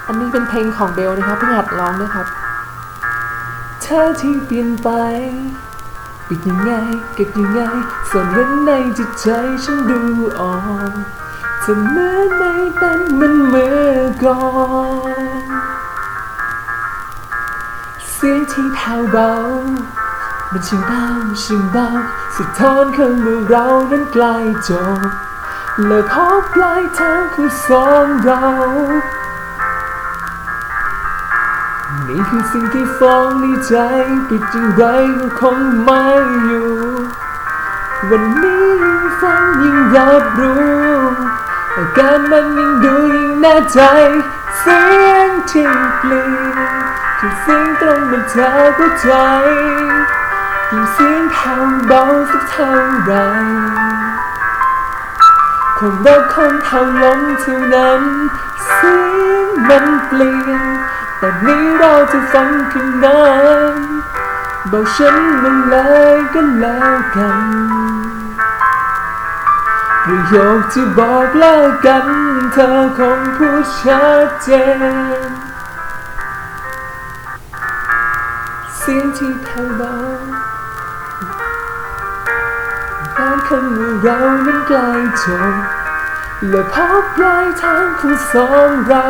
อันนี้เป็นเพลงของเบลนะครับเพิ่งหัดร้องนะครับเธอที่เปลี่ยนไปปิดยังไงเก็บยังไงส่วนลึกในจิตใจฉันดูออกเธอเหมือนไม่เป็นเหมือนเมื่อก่อนเสียงที่แผ่วเบามันช่างเบาช่างเบาสะท้อนข้างเมื่อเรานั้นใกล้จบเลิกพบปลายทางของสองเรานี่คือสิ่งที่ฟ้องในใจปิดอย่างไรก็คงไม่อยู่วันนี้ยิ่งฟังยิ่งรับรู้อาการมันยิ่งดูยิ่งแน่ใจเสียงที่เปลี่ยนคือเสียงตรงมาจากหัวใจยิ่งเสียงแผ่วเบาสักเท่าไรความรักคนเท่าลมเท่านั้นเสียงมันเปลี่ยนแต่นี้เราจะฟังคืนนั้นบอกฉันมันเลยก็แล้วกันประโยคที่บอกเลิกกันเธอคงพูดชัดเจนเสียงที่แผ่วเบาบ้านข้างเมื่อเรานั้นใกล้จบและพบปลายทางของสองเรา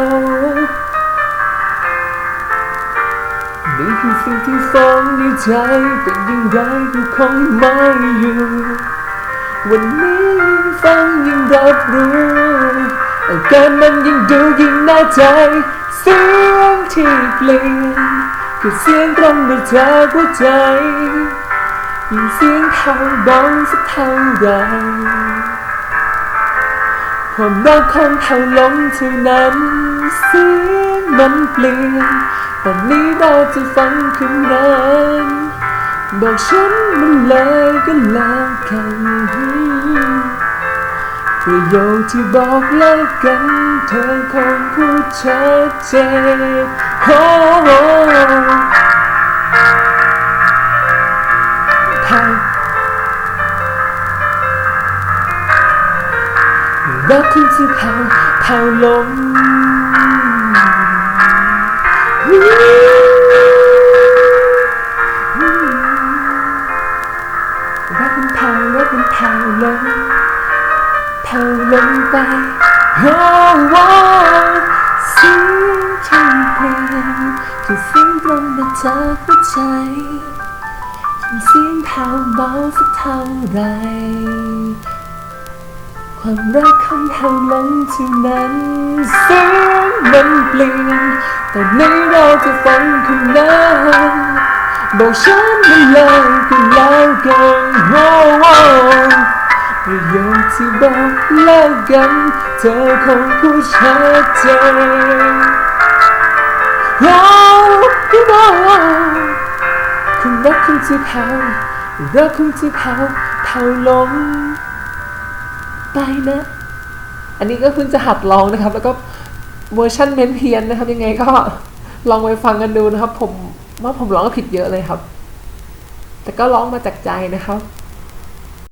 นี่คือสิ่งที่ฟ้องในใจเป็นอย่างไรก็คงไม่อยู่วันนี้ยิ่งฟังยิ่งรับรู้อาการมันยิ่งดูยิ่งน่าใจเสียงที่เปลี่ยนคือเสียงตรงมาจากหัวใจยิ่งเสียงแผ่วเบาสักเท่าไรความรักของเท่าลมเท่านั้นเสียงมันเปลี่ยนตอนนี้เราจะฟังคืนนั้นบอกฉันมันเลยก็แล้วกันประโยคที่บอกเลิกกันเธอคงพูดชัดเจนรักคุณจะแผ่วลงรักมันแผ่วลงแผ่วลงไปเสียงที่เปลี่ยนคือเสียงตรงมาจากหัวใจเสียงแผ่วเบาสักเท่าไรความรักของเท่าลมเท่านั้นเสียงมันเปลี่ยนแต่นี้เราจะฟังคืนนั้นบอกฉันมันเลยก็แล้วกันประโยคที่บอกเลิกกันเธอคงพูดชัดเจนคุณรักคุณจะแผ่วรักคุณจะแผ่วลงไปนะอันนี้ก็เพิ่งจะหัดร้องนะครับแล้วก็เวอร์ชันเม้นเพียนนะครับยังไงก็ลองไปฟังกันดูนะครับผมว่าผมร้องผิดเยอะเลยครับแต่ก็ร้องมาจากใจนะครับ